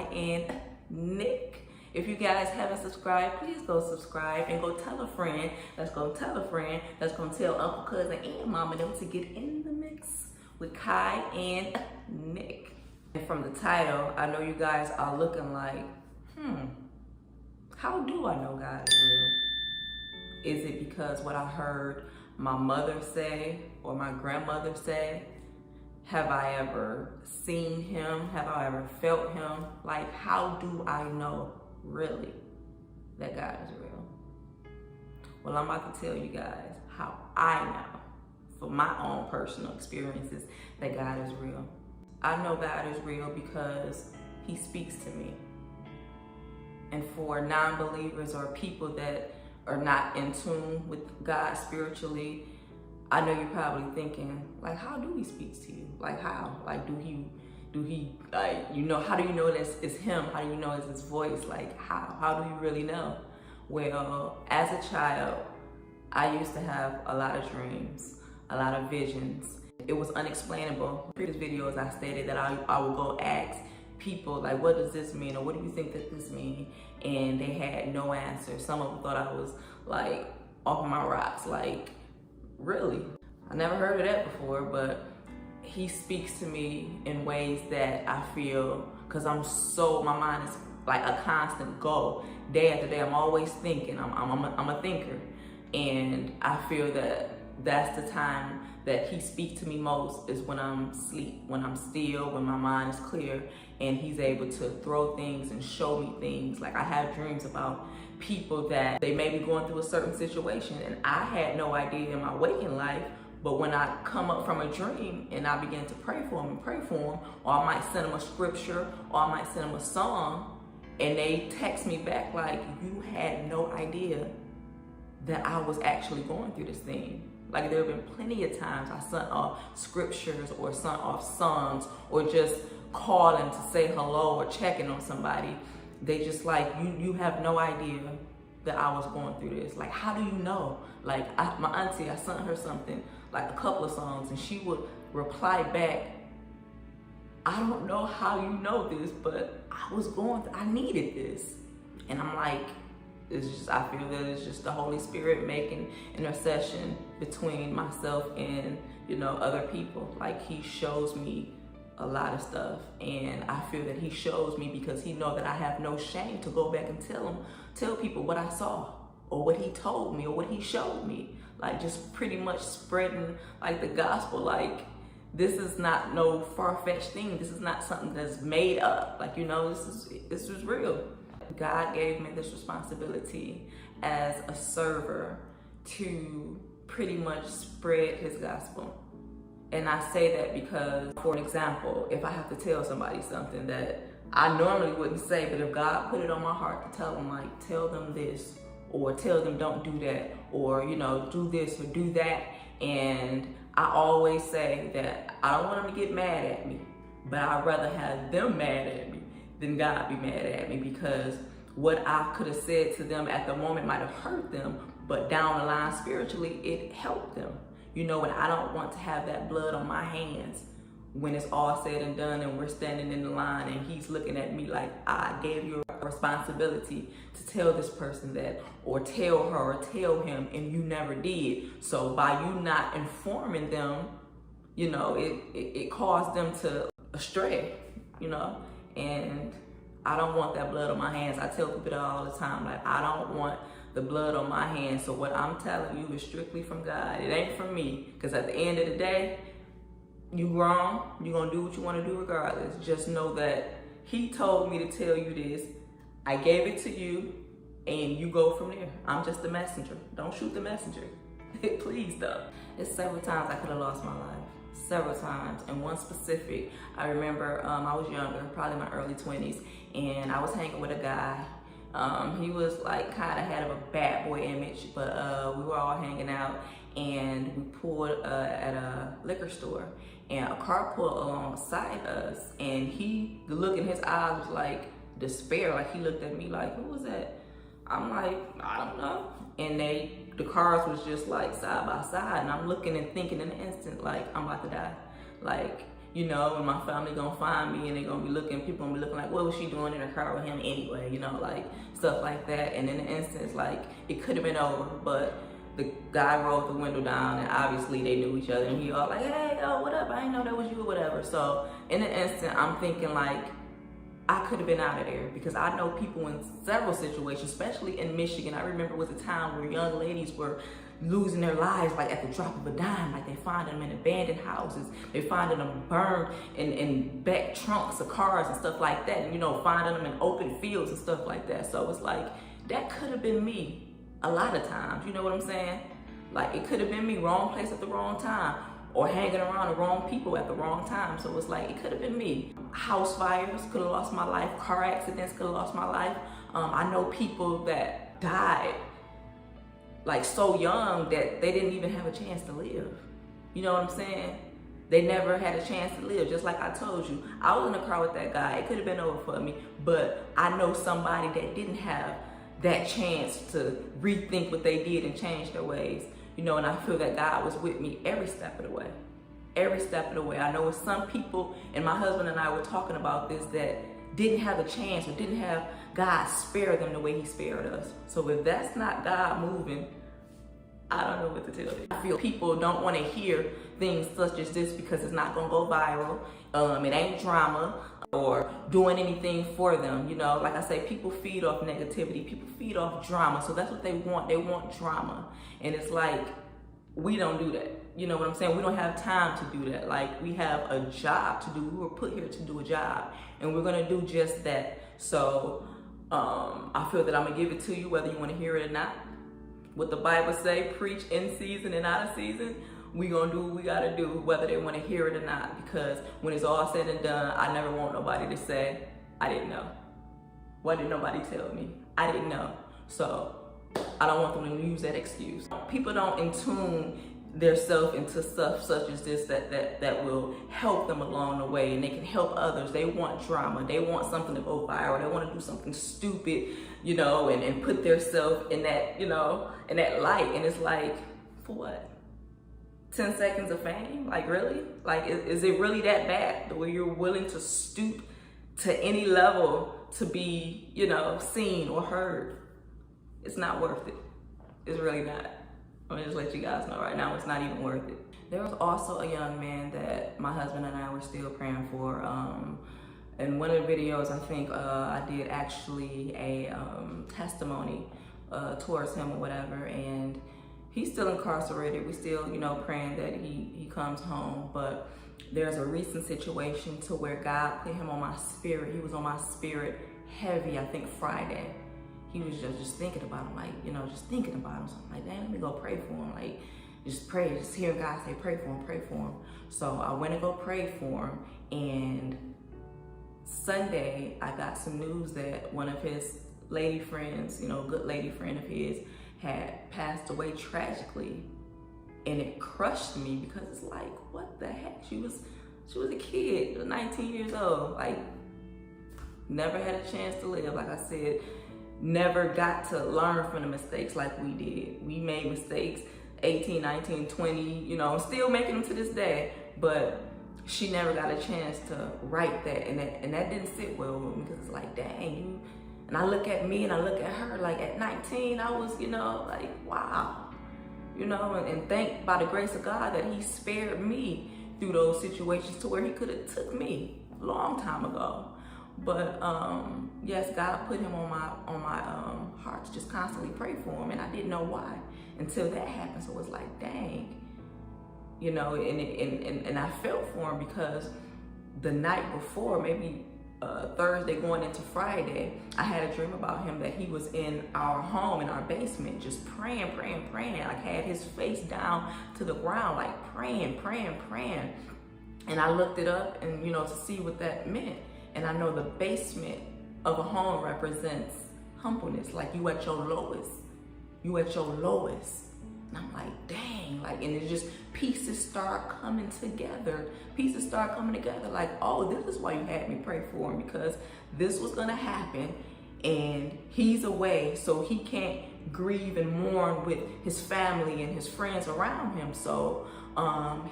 Kai and Nick. If you guys haven't subscribed, please go subscribe and go tell a friend that's gonna tell a friend that's gonna tell uncle, cousin, and mom and them to get in the mix with Kai and Nick. And from the title, I know you guys are looking like, how do I know God is real? Is it because what I heard my mother say or my grandmother say? Have I ever seen him? Have I ever felt him? Like, how do I know really that God is real? Well, I'm about to tell you guys how I know, for my own personal experiences, that God is real. I know God is real because he speaks to me. And for non-believers or people that are not in tune with God spiritually, I know you're probably thinking, like, how do he speak to you? Like, how? Like, do he, like, you know, how do you know it's him? How do you know it's his voice? Like, how do you really know? Well, as a child, I used to have a lot of dreams, a lot of visions. It was unexplainable. In previous videos, I stated that I would go ask people, like, what does this mean? Or what do you think that this means? And they had no answer. Some of them thought I was, like, off my rocks, like, really? I never heard of that before, but he speaks to me in ways that I feel, because my mind is like a constant go. Day after day, I'm always thinking. I'm a thinker. And I feel that that's the time that he speaks to me most, is when I'm asleep, when I'm still, when my mind is clear, and he's able to throw things and show me things. Like, I have dreams about people that they may be going through a certain situation, and I had no idea in my waking life, but when I come up from a dream and I begin to pray for them, or I might send them a scripture, or I might send them a song, and they text me back like, you had no idea that I was actually going through this thing. Like, there have been plenty of times I sent off scriptures or sent off songs, or just calling to say hello or checking on somebody. They just like, you have no idea that I was going through this. Like, how do you know? Like, my auntie, I sent her something, like a couple of songs, and she would reply back, I don't know how you know this, but I needed this. And I'm like, I feel that it's just the Holy Spirit making intercession between myself and, other people. Like, he shows me a lot of stuff, and I feel that he shows me because he knows that I have no shame to go back and tell people what I saw, or what he told me, or what he showed me. Like, just pretty much spreading like the gospel. Like, this is not no far-fetched thing. This is not something that's made up. Like, this is real. God gave me this responsibility as a server to pretty much spread his gospel. And I say that because, for an example, if I have to tell somebody something that I normally wouldn't say, but if God put it on my heart to tell them, like, tell them this, or tell them don't do that, or, do this or do that. And I always say that I don't want them to get mad at me, but I'd rather have them mad at me than God be mad at me, because what I could have said to them at the moment might have hurt them, but down the line spiritually, it helped them. And I don't want to have that blood on my hands when it's all said and done and we're standing in the line and he's looking at me like, I gave you a responsibility to tell this person that, or tell her, or tell him, and you never did. So by you not informing them, it caused them to astray, and I don't want that blood on my hands. I tell people that all the time, like, I don't want the blood on my hands. So what I'm telling you is strictly from God. It ain't from me, because at the end of the day, you wrong, you're gonna do what you want to do regardless. Just know that he told me to tell you this. I gave it to you, and you go from there. I'm just the messenger. Don't shoot the messenger. Please, though. It's several times I could have lost my life. Several times. And one specific, I remember I was younger, probably in my early 20s, and I was hanging with a guy. He was like kind of had a bad boy image, but we were all hanging out, and we pulled at a liquor store, and a car pulled alongside us, and the look in his eyes was like despair. Like, he looked at me like, who was that? I'm like, I don't know. And the cars was just like side by side, and I'm looking and thinking in an instant, like, I'm about to die. Like, you know, and my family gonna find me and they gonna be looking, people gonna be looking like, what was she doing in the car with him anyway, you know, like stuff like that. And in the instance, like, it could have been over, but the guy rolled the window down and obviously they knew each other and he all like, hey, oh, what up? I didn't know that was you or whatever. So in the instant, I'm thinking like, I could have been out of there, because I know people in several situations, especially in Michigan. I remember it was a time where young ladies were losing their lives like at the drop of a dime. Like they find them in abandoned houses, they finding them burned in back trunks of cars and stuff like that, and you know, finding them in open fields and stuff like that. So it's like, that could have been me a lot of times, you know what I'm saying? Like, it could have been me, wrong place at the wrong time, or hanging around the wrong people at the wrong time. So it's like, it could have been me. House fires could have lost my life. Car accidents could have lost my life. I know people that died like so young that they didn't even have a chance to live. You know what I'm saying? They never had a chance to live. Just like I told you, I was in the car with that guy. It could have been over for me, but I know somebody that didn't have that chance to rethink what they did and change their ways. You know, and I feel that God was with me every step of the way. Every step of the way. I know with some people, and my husband and I were talking about this, that didn't have the chance or didn't have God spare them the way he spared us. So if that's not God moving, I don't know what to tell you. I feel people don't want to hear things such as this because it's not going to go viral. It ain't drama or doing anything for them. You know, like I say, people feed off negativity. People feed off drama. So that's what they want. They want drama. And it's like, we don't do that. You know what I'm saying? We don't have time to do that. Like, we have a job to do. We were put here to do a job, and we're going to do just that. So I feel that I'm going to give it to you whether you want to hear it or not. What the Bible say, preach in season and out of season. We gonna do what we gotta do, whether they want to hear it or not. Because when it's all said and done, I never want nobody to say, I didn't know. Why didn't nobody tell me? I didn't know. So I don't want them to use that excuse. People don't intune themselves into stuff such as this that will help them along the way, and they can help others. They want drama. They want something to go viral. They want to do something stupid, you know, and put themselves in that, you know, in that light. And it's like, for what? 10 seconds of fame? Like, really? Like, is it really that bad the way you're willing to stoop to any level to be, you know, seen or heard? It's not worth it. It's really not. I'm gonna just let you guys know right now, it's not even worth it. There was also a young man that my husband and I were still praying for. In one of the videos, I think I did actually a testimony towards him or whatever, and he's still incarcerated. We're still, you know, praying that he comes home. But there's a recent situation to where God put him on my spirit. He was on my spirit heavy, I think Friday. He was just thinking about him, like, you know, just thinking about him. So I'm like, damn, let me go pray for him. Like, just pray, just hearing God say, pray for him, pray for him. So I went to go pray for him, and Sunday, I got some news that one of his lady friends, you know, good lady friend of his, had passed away tragically. And it crushed me because it's like, what the heck? She was a kid, 19 years old, like, never had a chance to live, like I said. Never got to learn from the mistakes like we did. We made mistakes, 18, 19, 20, you know, still making them to this day, but she never got a chance to write that, and that didn't sit well with me, because it's like, dang, you, and I look at me and I look at her, like at 19, I was, you know, like, wow, you know, and thank by the grace of God that he spared me through those situations to where he could have took me a long time ago. But yes, God put him on my heart to just constantly pray for him, and I didn't know why until that happened. So it was like, dang, you know, and I felt for him because the night before, maybe Thursday going into Friday, I had a dream about him that he was in our home, in our basement, just praying, like had his face down to the ground, like praying. And I looked it up, and you know, to see what that meant. And I know the basement of a home represents humbleness, like you at your lowest. You at your lowest. And I'm like, dang, like, and it's just pieces start coming together. Pieces start coming together, like, oh, this is why you had me pray for him, because this was gonna happen, and he's away, so he can't grieve and mourn with his family and his friends around him. So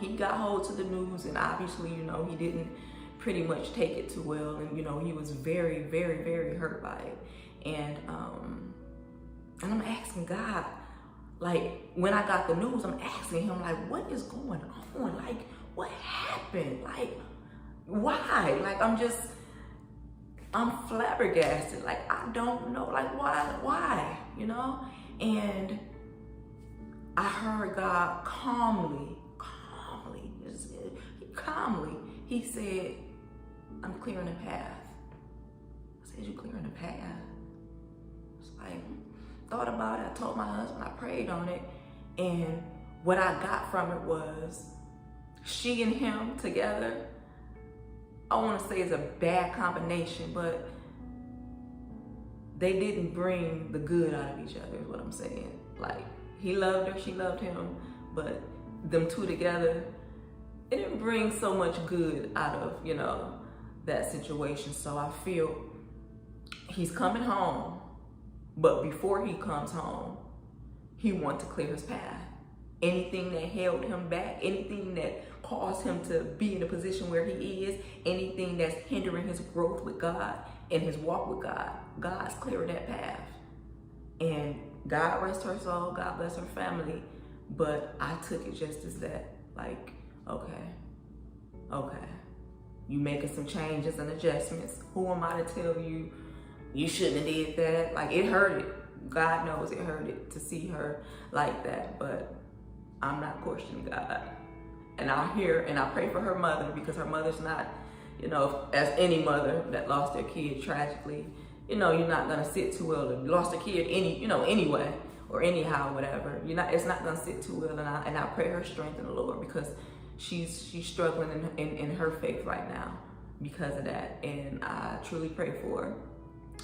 he got hold to the news, and obviously, you know, he didn't pretty much take it too well, and you know, he was very, very, very hurt by it. And I'm asking God, like, when I got the news, I'm asking him, like, what is going on? Like, what happened? Like, why? Like, I'm flabbergasted. Like, I don't know, like, why, you know? And I heard God calmly, he said, I'm clearing the path. I said, you clearing the path? It's like, thought about it, I told my husband, I prayed on it, and what I got from it was, she and him together, I want to say it's a bad combination, but they didn't bring the good out of each other, is what I'm saying. Like, he loved her, she loved him, but them two together, it didn't bring so much good out of, you know, that situation. So I feel he's coming home, but before he comes home, he wants to clear his path. Anything that held him back, anything that caused him to be in the position where he is, anything that's hindering his growth with God and his walk with God, God's clearing that path. And God rest her soul, God bless her family, but I took it just as that, like, okay, you making some changes and adjustments. Who am I to tell you you shouldn't have did that? Like, it hurted. God knows it hurted to see her like that, but I'm not questioning God. And I hear and I pray for her mother, because her mother's not, you know, as any mother that lost their kid tragically, you know, you're not gonna sit too well. You lost a kid anyway, or anyhow, whatever. It's not gonna sit too well. And I pray her strength in the Lord, because she's struggling in her faith right now because of that. And I truly pray for her.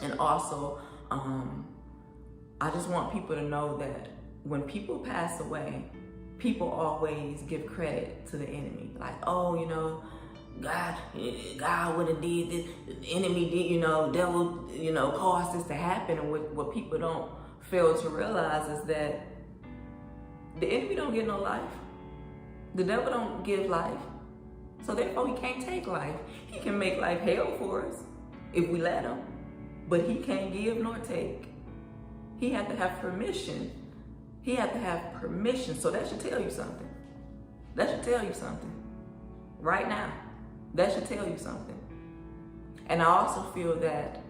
And also, I just want people to know that when people pass away, people always give credit to the enemy. Like, oh, you know, God would have did this, the enemy did, you know, devil, you know, caused this to happen. And what people don't fail to realize is that the enemy don't get no life. The devil don't give life. So therefore he can't take life. He can make life hell for us if we let him, but he can't give nor take. He had to have permission. He had to have permission. So that should tell you something. That should tell you something. Right now. That should tell you something. And I also feel that,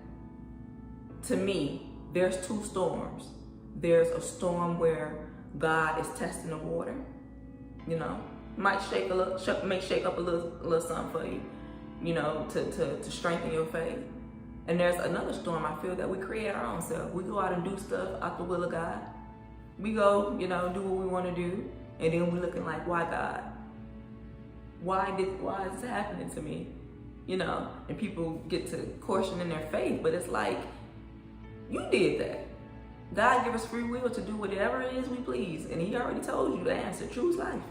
to me, there's two storms. There's a storm where God is testing the water. You know, might shake up a little something for you, you know, to strengthen your faith. And there's another storm I feel that we create our own self. We go out and do stuff out the will of God. We go, you know, do what we want to do, and then we're looking like, why God? Why is this happening to me? You know, and people get to questioning their faith, but it's like, you did that. God give us free will to do whatever it is we please, and he already told you the answer, choose life.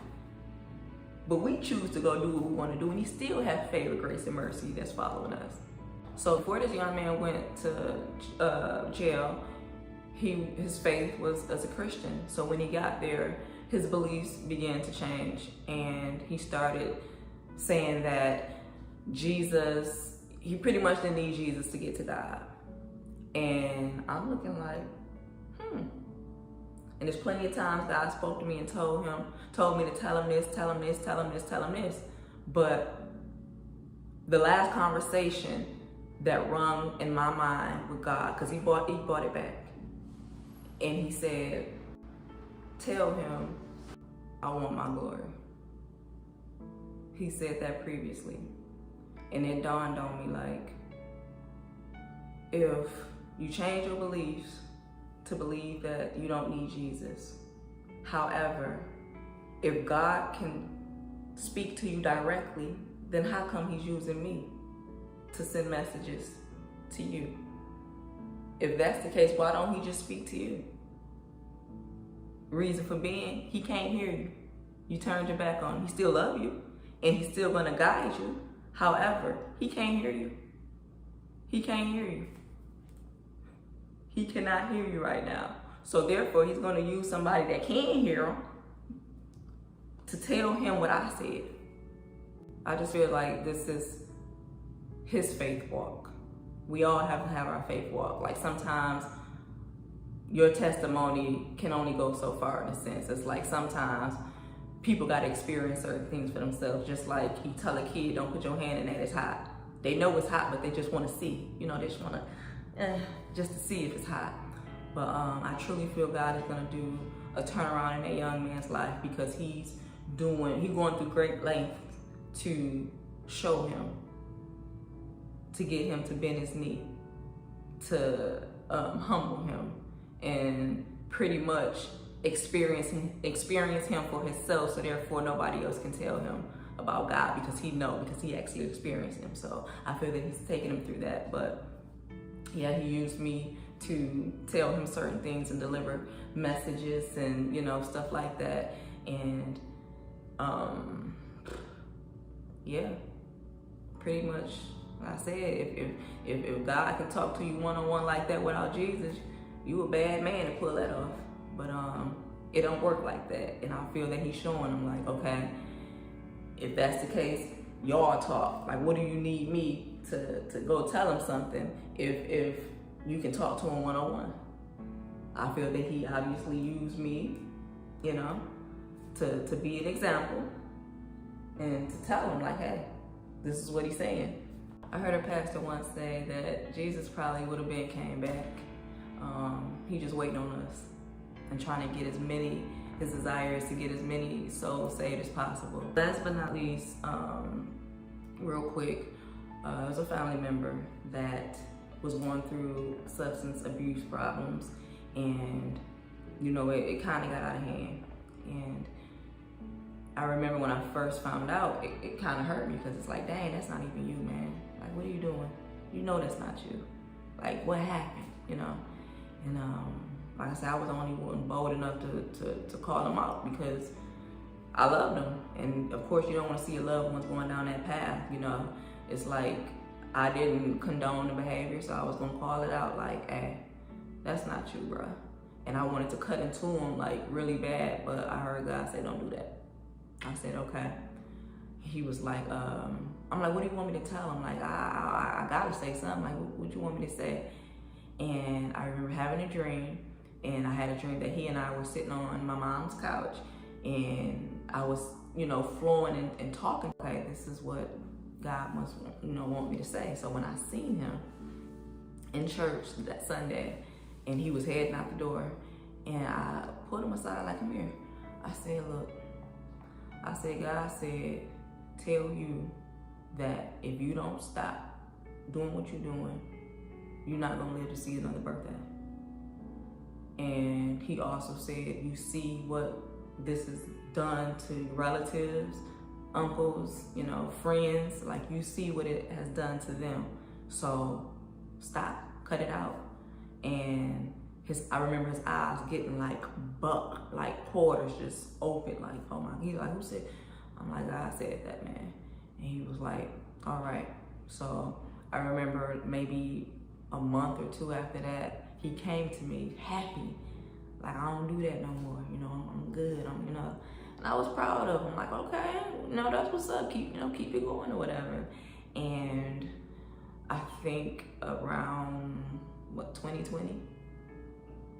But we choose to go do what we want to do, and he still has favor, grace, and mercy that's following us. So before this young man went to jail, his faith was as a Christian. So when he got there, his beliefs began to change, and he started saying that he pretty much didn't need Jesus to get to God. And I'm looking like, And there's plenty of times God spoke to me and told me to tell him this, tell him this, tell him this, tell him this. But the last conversation that rung in my mind with God, because he brought it back. And he said, tell him I want my glory. He said that previously. And it dawned on me, like, if you change your beliefs to believe that you don't need Jesus, however, if God can speak to you directly, then how come he's using me to send messages to you? If that's the case, why don't he just speak to you? Reason for being, he can't hear you. You turned your back on him. He still loves you, and he's still gonna guide you. However, he can't hear you. He can't hear you. He cannot hear you right now. So therefore, he's going to use somebody that can hear him to tell him what I said. I just feel like this is his faith walk. We all have to have our faith walk. Like sometimes your testimony can only go so far in a sense. It's like sometimes people got to experience certain things for themselves. Just like you tell a kid, don't put your hand in that, it's hot. They know it's hot, but they just want to see. You know, they just want to, just to see if it's hot. But I truly feel God is going to do a turnaround in that young man's life, because he's going through great lengths to show him, to get him to bend his knee, to humble him, and pretty much experience him for himself, so therefore nobody else can tell him about God, because he actually experienced him. So I feel that he's taking him through that. But yeah, he used me to tell him certain things and deliver messages and, you know, stuff like that. And yeah, pretty much like I said, if God can talk to you one-on-one like that without Jesus, you a bad man to pull that off. But it don't work like that. And I feel that he's showing him, like, okay, if that's the case, y'all talk. Like, what do you need me to go tell him something if you can talk to him one-on-one? I feel that he obviously used me, you know, to be an example and to tell him, like, hey, this is what he's saying. I heard a pastor once say that Jesus probably would have came back. He just waiting on us and trying to get his desires to get as many souls saved as possible. Last but not least, real quick, there was a family member that was going through substance abuse problems, and you know, it kind of got out of hand. And I remember when I first found out, it kind of hurt me, because it's like, dang, that's not even you, man. Like, what are you doing? You know that's not you. Like, what happened, you know? And like I said, I was the only one bold enough to call him out, because I loved him. And of course, you don't want to see your loved ones going down that path, you know? It's like, I didn't condone the behavior, so I was gonna call it out, like, hey, that's not you, bro. And I wanted to cut into him, like, really bad, but I heard God say, don't do that. I said, okay. He was like, I'm like, what do you want me to tell him? Like, I gotta say something. Like, what you want me to say? And I remember having a dream, and I had a dream that he and I were sitting on my mom's couch, and I was, you know, flowing and talking. Okay, this is what God must, you know, want me to say. So when I seen him in church that Sunday, and he was heading out the door, and I pulled him aside, like, come here. I said, look, I said, God said, tell you that if you don't stop doing what you're doing, you're not gonna live to see another birthday. And he also said, you see what this has done to relatives, uncles, you know, friends, like, you see what it has done to them. So stop, cut it out. And I remember his eyes getting like buck, like quarters just open, like, oh my, he's like, who said? I'm like, God said that, man. And he was like, all right. So I remember maybe a month or two after that, he came to me happy. Like, I don't do that no more. You know, I'm good. You know, and I was proud of him. Like, okay, you know, that's what's up. Keep it going or whatever. And I think around 2020,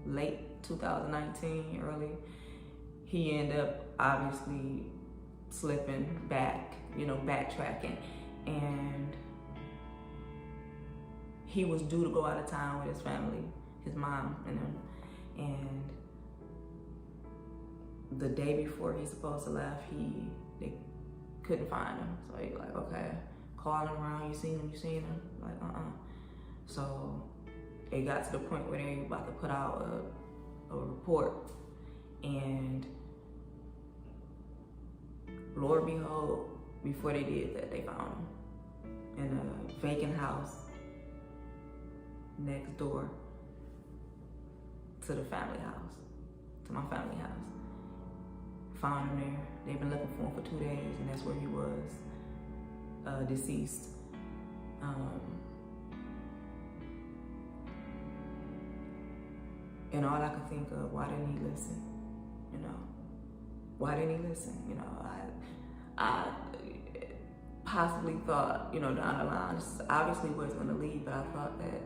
late 2019, early, he ended up obviously slipping back, you know, backtracking, and he was due to go out of town with his family, his mom and him, and the day before he's supposed to leave, they couldn't find him. So he like, okay, call him around, you seen him? Like, So it got to the point where they were about to put out a report, and Lord behold, before they did that, they found him in a vacant house next door to the family house, to my family house. Found him there. They've been looking for him for 2 days, and that's where he was, deceased. And all I could think of, why didn't he listen? You know, why didn't he listen? You know, I possibly thought, you know, down the line, obviously wasn't going to leave, but I thought that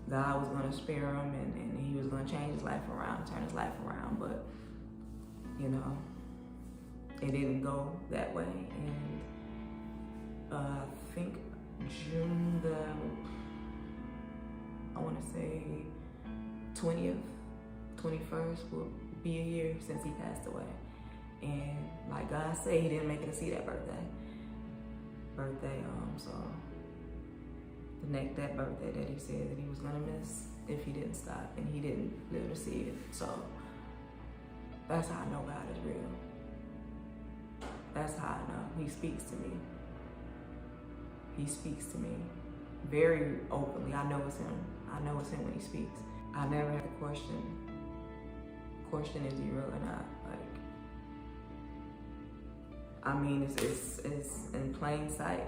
God was going to spare him and he was going to change his life around, turn his life around. But, you know, it didn't go that way. And I think June I want to say 20th, 21st will be a year since he passed away. And like God said, he didn't make it to see that birthday. So that birthday that he said that he was gonna miss if he didn't stop, and he didn't live to see it. So that's how I know God is real. That's how I know. He speaks to me. He speaks to me very openly. I know it's him. I know it's him when he speaks. I never had to question, is he real or not? Like, I mean, it's in plain sight.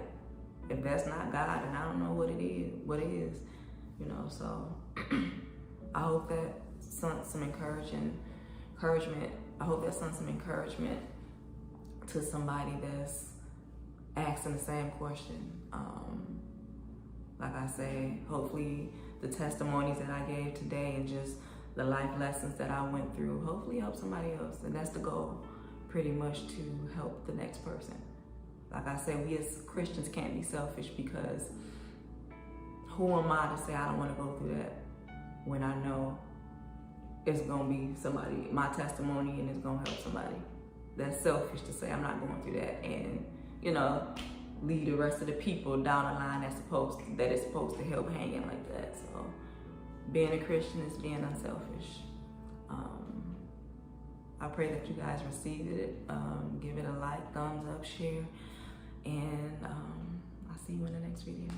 If that's not God, then I don't know what it is, you know. So I hope that sent some encouragement. I hope that sent some encouragement to somebody that's asking the same question. Like I say, hopefully the testimonies that I gave today and just the life lessons that I went through, hopefully help somebody else. And that's the goal, pretty much, to help the next person. Like I said, we as Christians can't be selfish, because who am I to say I don't want to go through that when I know it's going to be somebody, my testimony, and it's going to help somebody. That's selfish to say I'm not going through that and, you know, lead the rest of the people down the line that is supposed to help hanging like that. So being a Christian is being unselfish. I pray that you guys received it. Give it a like, thumbs up, share, and I'll see you in the next video.